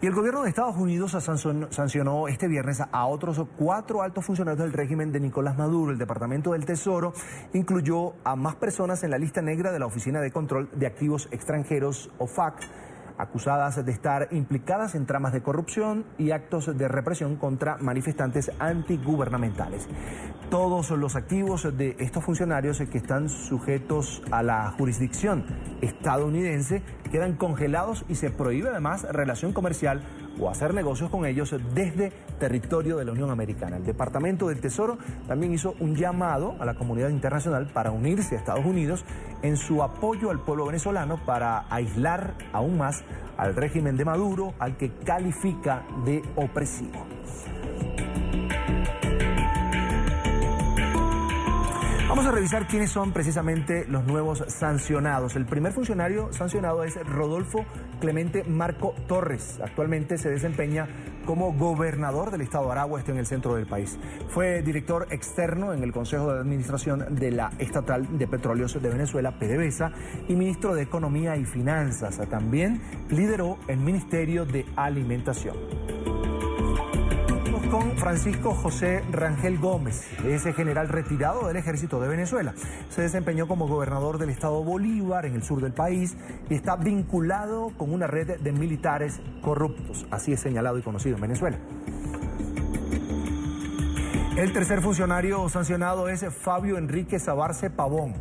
Y el gobierno de Estados Unidos sancionó este viernes a otros 4 altos funcionarios del régimen de Nicolás Maduro. El Departamento del Tesoro incluyó a más personas en la lista negra de la Oficina de Control de Activos Extranjeros, OFAC, acusadas de estar implicadas en tramas de corrupción y actos de represión contra manifestantes antigubernamentales. Todos los activos de estos funcionarios que están sujetos a la jurisdicción estadounidense quedan congelados y se prohíbe además relación comercial o hacer negocios con ellos desde territorio de la Unión Americana. El Departamento del Tesoro también hizo un llamado a la comunidad internacional para unirse a Estados Unidos en su apoyo al pueblo venezolano para aislar aún más al régimen de Maduro, al que califica de opresivo. Vamos a revisar quiénes son precisamente los nuevos sancionados. El primer funcionario sancionado es Rodolfo Clemente Marco Torres. Actualmente se desempeña como gobernador del estado de Aragua, en el centro del país. Fue director externo en el Consejo de Administración de la Estatal de Petróleos de Venezuela, PDVSA, y ministro de Economía y Finanzas. También lideró el Ministerio de Alimentación. Con Francisco José Rangel Gómez, es general retirado del Ejército de Venezuela. Se desempeñó como gobernador del estado Bolívar, en el sur del país, y está vinculado con una red de militares corruptos. Así es señalado y conocido en Venezuela. El tercer funcionario sancionado es Fabio Enrique Sabarce Pavón,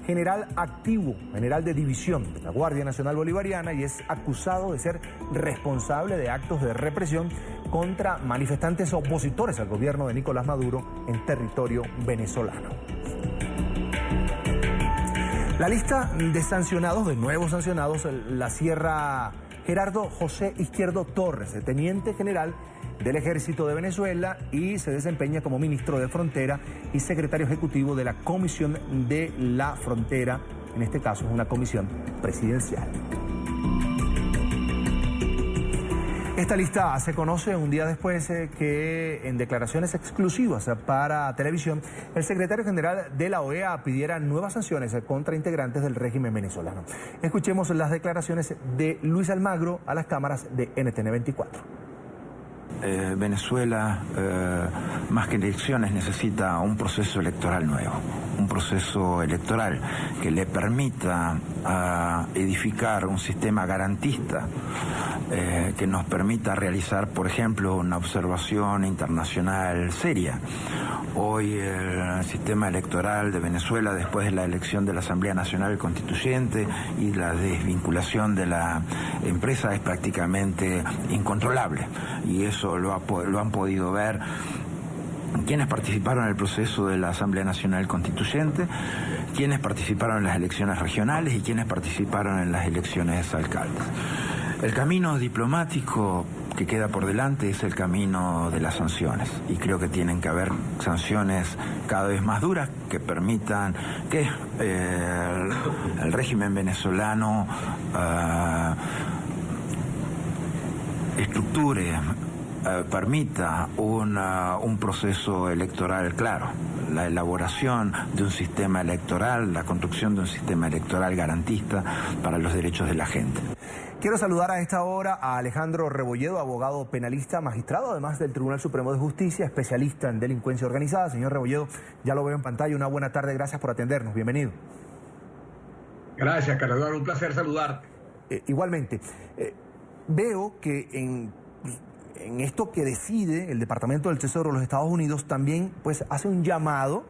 general activo, general de división de la Guardia Nacional Bolivariana, y es acusado de ser responsable de actos de represión contra manifestantes opositores al gobierno de Nicolás Maduro en territorio venezolano. La lista de sancionados, de nuevos sancionados, la cierra Gerardo José Izquierdo Torres, teniente general del Ejército de Venezuela, y se desempeña como ministro de Frontera y secretario ejecutivo de la Comisión de la Frontera. En este caso es una comisión presidencial. Esta lista se conoce un día después que en declaraciones exclusivas para televisión, el secretario general de la OEA pidiera nuevas sanciones contra integrantes del régimen venezolano. Escuchemos las declaraciones de Luis Almagro a las cámaras de NTN 24. Venezuela, más que elecciones, necesita un proceso electoral nuevo, un proceso electoral que le permita edificar un sistema garantista que nos permita realizar, por ejemplo, una observación internacional seria. Hoy el sistema electoral de Venezuela, después de la elección de la Asamblea Nacional Constituyente y la desvinculación de la empresa, es prácticamente incontrolable, y eso lo han podido ver quienes participaron en el proceso de la Asamblea Nacional Constituyente, quienes participaron en las elecciones regionales y quienes participaron en las elecciones de alcaldes. El camino diplomático que queda por delante es el camino de las sanciones, y creo que tienen que haber sanciones cada vez más duras que permitan que el régimen venezolano estructure, permita un proceso electoral claro, la elaboración de un sistema electoral, la construcción de un sistema electoral garantista para los derechos de la gente. Quiero saludar a esta hora a Alejandro Rebolledo, abogado penalista, magistrado además del Tribunal Supremo de Justicia, especialista en delincuencia organizada. Señor Rebolledo, ya lo veo en pantalla. Una buena tarde, gracias por atendernos. Bienvenido. Gracias, Carlos, un placer saludarte. Igualmente. Veo que en esto que decide el Departamento del Tesoro de los Estados Unidos también pues hace un llamado,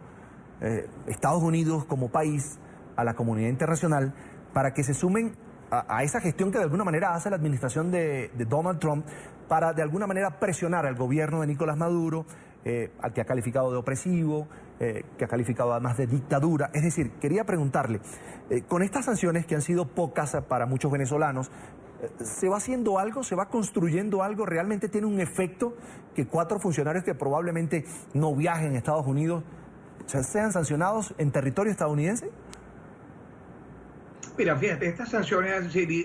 Estados Unidos como país, a la comunidad internacional para que se sumen a esa gestión que de alguna manera hace la administración de Donald Trump para de alguna manera presionar al gobierno de Nicolás Maduro, al que ha calificado de opresivo, que ha calificado además de dictadura. Es decir, quería preguntarle, con estas sanciones que han sido pocas para muchos venezolanos, ¿se va haciendo algo? ¿Se va construyendo algo? ¿Realmente tiene un efecto que 4 funcionarios que probablemente no viajen a Estados Unidos sean sancionados en territorio estadounidense? Mira, fíjate, estas sanciones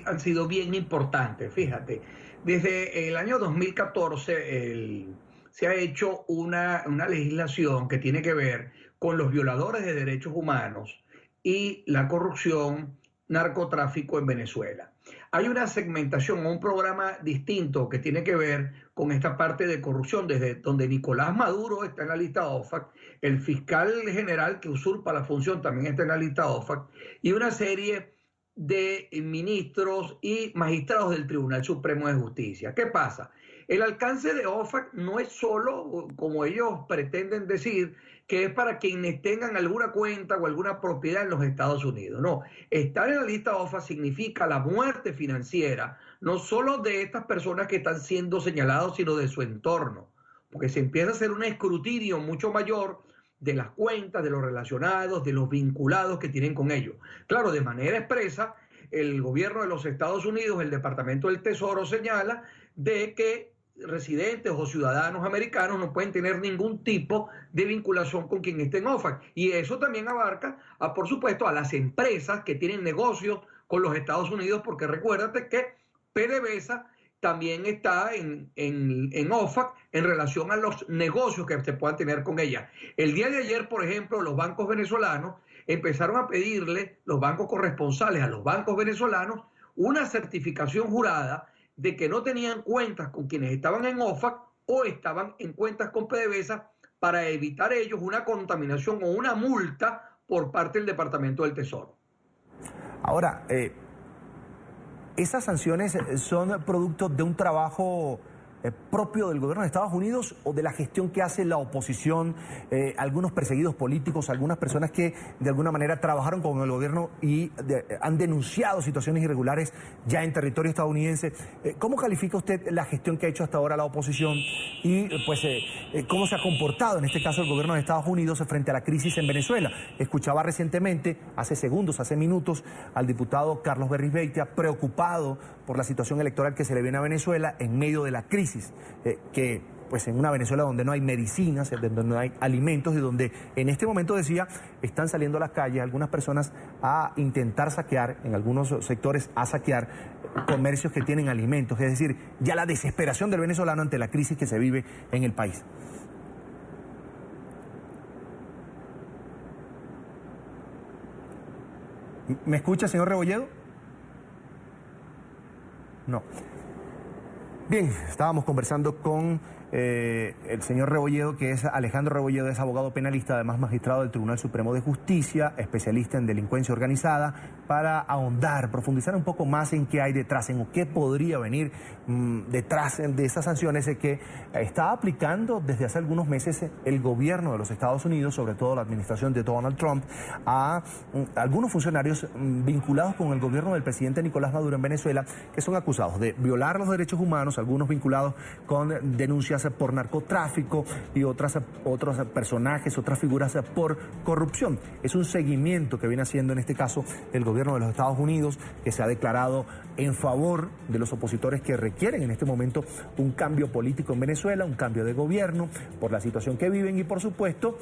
han sido bien importantes, fíjate. Desde el año 2014 se ha hecho una legislación que tiene que ver con los violadores de derechos humanos y la corrupción, narcotráfico en Venezuela. hay una segmentación o un programa distinto que tiene que ver con esta parte de corrupción, desde donde Nicolás Maduro está en la lista OFAC, el fiscal general que usurpa la función también está en la lista OFAC, y una serie de ministros y magistrados del Tribunal Supremo de Justicia. ¿Qué pasa? El alcance de OFAC no es solo, como ellos pretenden decir, que es para quienes tengan alguna cuenta o alguna propiedad en los Estados Unidos. No, estar en la lista OFAC significa la muerte financiera, no solo de estas personas que están siendo señalados, sino de su entorno, porque se empieza a hacer un escrutinio mucho mayor de las cuentas, de los relacionados, de los vinculados que tienen con ellos. Claro, de manera expresa, el gobierno de los Estados Unidos, el Departamento del Tesoro señala de que residentes o ciudadanos americanos no pueden tener ningún tipo de vinculación con quien esté en OFAC. Y eso también abarca, por supuesto, a las empresas que tienen negocios con los Estados Unidos, porque recuérdate que PDVSA también está en OFAC en relación a los negocios que se puedan tener con ella. El día de ayer, por ejemplo, los bancos venezolanos empezaron a pedirle, los bancos corresponsales a los bancos venezolanos, una certificación jurada de que no tenían cuentas con quienes estaban en OFAC o estaban en cuentas con PDVSA para evitar ellos una contaminación o una multa por parte del Departamento del Tesoro. Ahora, ¿esas sanciones son producto de un trabajo propio del gobierno de Estados Unidos o de la gestión que hace la oposición, algunos perseguidos políticos, algunas personas que de alguna manera trabajaron con el gobierno y han denunciado situaciones irregulares ya en territorio estadounidense? ¿Cómo califica usted la gestión que ha hecho hasta ahora la oposición y pues cómo se ha comportado en este caso el gobierno de Estados Unidos frente a la crisis en Venezuela? Escuchaba recientemente, hace segundos, hace minutos, al diputado Carlos Berrizbeitia preocupado por la situación electoral que se le viene a Venezuela en medio de la crisis, que pues en una Venezuela donde no hay medicinas, donde no hay alimentos y donde en este momento, decía, están saliendo a las calles algunas personas a intentar saquear, en algunos sectores a saquear comercios que tienen alimentos, es decir, ya la desesperación del venezolano ante la crisis que se vive en el país. ¿Me escucha, señor Rebolledo? No. Bien, estábamos conversando con el señor Rebolledo, que es Alejandro Rebolledo, es abogado penalista, además magistrado del Tribunal Supremo de Justicia, especialista en delincuencia organizada, para ahondar, profundizar un poco más en qué hay detrás, en qué podría venir detrás de esas sanciones que está aplicando desde hace algunos meses el gobierno de los Estados Unidos, sobre todo la administración de Donald Trump, a algunos funcionarios vinculados con el gobierno del presidente Nicolás Maduro en Venezuela, que son acusados de violar los derechos humanos, algunos vinculados con denuncias por narcotráfico y otros personajes, otras figuras por corrupción. Es un seguimiento que viene haciendo en este caso el gobierno de los Estados Unidos, que se ha declarado en favor de los opositores que requieren en este momento un cambio político en Venezuela, un cambio de gobierno por la situación que viven y por supuesto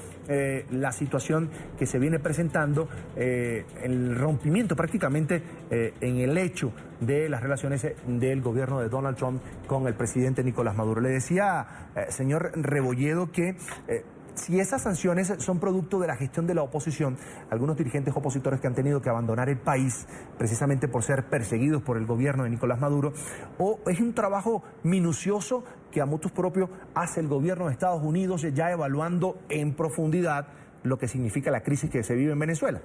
la situación que se viene presentando, el rompimiento prácticamente en el hecho de las relaciones del gobierno de Donald Trump con el presidente Nicolás Maduro. Le decía, señor Rebolledo, que si esas sanciones son producto de la gestión de la oposición, algunos dirigentes opositores que han tenido que abandonar el país precisamente por ser perseguidos por el gobierno de Nicolás Maduro, o es un trabajo minucioso que a motus propio hace el gobierno de Estados Unidos ya evaluando en profundidad lo que significa la crisis que se vive en Venezuela.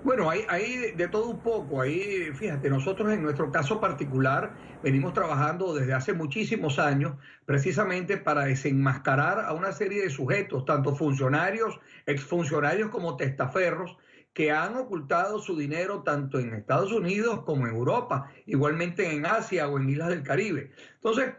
Bueno, hay de todo un poco. Ahí, fíjate, nosotros en nuestro caso particular venimos trabajando desde hace muchísimos años precisamente para desenmascarar a una serie de sujetos, tanto funcionarios, exfuncionarios como testaferros, que han ocultado su dinero tanto en Estados Unidos como en Europa, igualmente en Asia o en islas del Caribe. Entonces,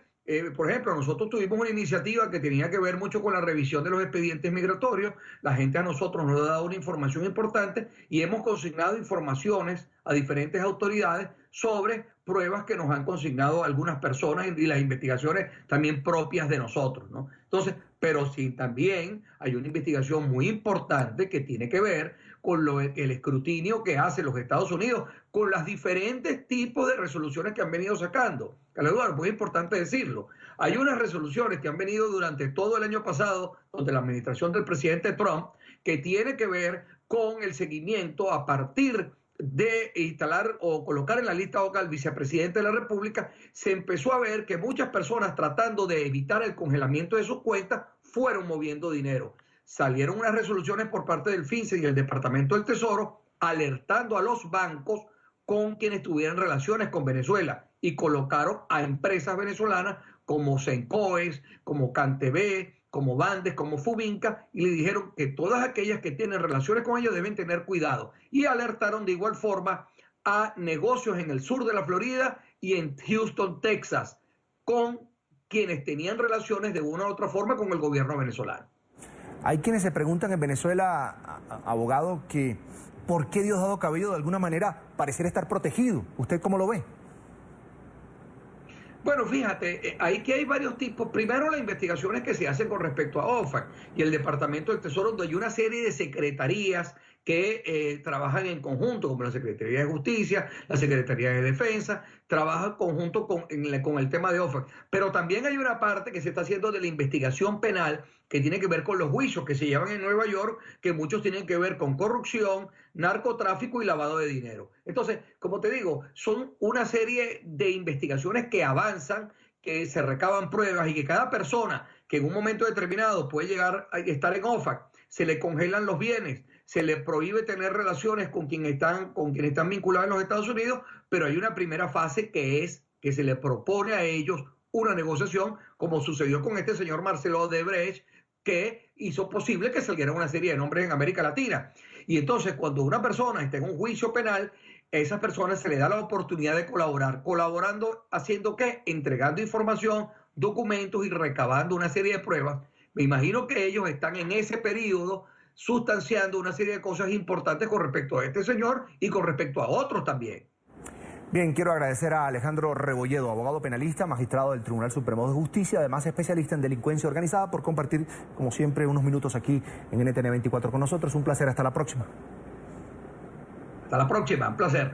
por ejemplo, nosotros tuvimos una iniciativa que tenía que ver mucho con la revisión de los expedientes migratorios. La gente a nosotros nos ha dado una información importante y hemos consignado informaciones a diferentes autoridades sobre pruebas que nos han consignado algunas personas y las investigaciones también propias de nosotros, ¿no? Entonces, pero sí también hay una investigación muy importante que tiene que ver con el escrutinio que hace los Estados Unidos con los diferentes tipos de resoluciones que han venido sacando. Carlos Eduardo, muy importante decirlo. Hay unas resoluciones que han venido durante todo el año pasado, donde la administración del presidente Trump, que tiene que ver con el seguimiento a partir de instalar o colocar en la lista OCA al vicepresidente de la República, se empezó a ver que muchas personas, tratando de evitar el congelamiento de sus cuentas, fueron moviendo dinero. Salieron unas resoluciones por parte del FinCEN y el Departamento del Tesoro alertando a los bancos con quienes tuvieran relaciones con Venezuela, y colocaron a empresas venezolanas como Sencoes, como CanTV, como Bandes, como Fubinca, y le dijeron que todas aquellas que tienen relaciones con ellos deben tener cuidado. Y alertaron de igual forma a negocios en el sur de la Florida y en Houston, Texas, con quienes tenían relaciones de una u otra forma con el gobierno venezolano. Hay quienes se preguntan en Venezuela, abogado, que ¿por qué Diosdado Cabello de alguna manera pareciera estar protegido? ¿Usted cómo lo ve? Bueno, fíjate, ahí que hay varios tipos. Primero, las investigaciones que se hacen con respecto a OFAC y el Departamento del Tesoro, donde hay una serie de secretarías que trabajan en conjunto, como la Secretaría de Justicia, la Secretaría de Defensa, trabajan conjunto con el tema de OFAC. Pero también hay una parte que se está haciendo de la investigación penal que tiene que ver con los juicios que se llevan en Nueva York, que muchos tienen que ver con corrupción, narcotráfico y lavado de dinero. Entonces, como te digo, son una serie de investigaciones que avanzan, que se recaban pruebas y que cada persona que en un momento determinado puede llegar a estar en OFAC, se le congelan los bienes, se le prohíbe tener relaciones con quienes están vinculados en los Estados Unidos, pero hay una primera fase que es que se le propone a ellos una negociación, como sucedió con este señor Marcelo Odebrecht, que hizo posible que salieran una serie de nombres en América Latina. Y entonces, cuando una persona está en un juicio penal, a esas personas se le da la oportunidad de colaborar. ¿Colaborando haciendo qué? Entregando información, documentos y recabando una serie de pruebas. Me imagino que ellos están en ese periodo sustanciando una serie de cosas importantes con respecto a este señor y con respecto a otros también. Bien, quiero agradecer a Alejandro Rebolledo, abogado penalista, magistrado del Tribunal Supremo de Justicia, además especialista en delincuencia organizada, por compartir, como siempre, unos minutos aquí en NTN 24 con nosotros. Un placer, hasta la próxima. Hasta la próxima, un placer.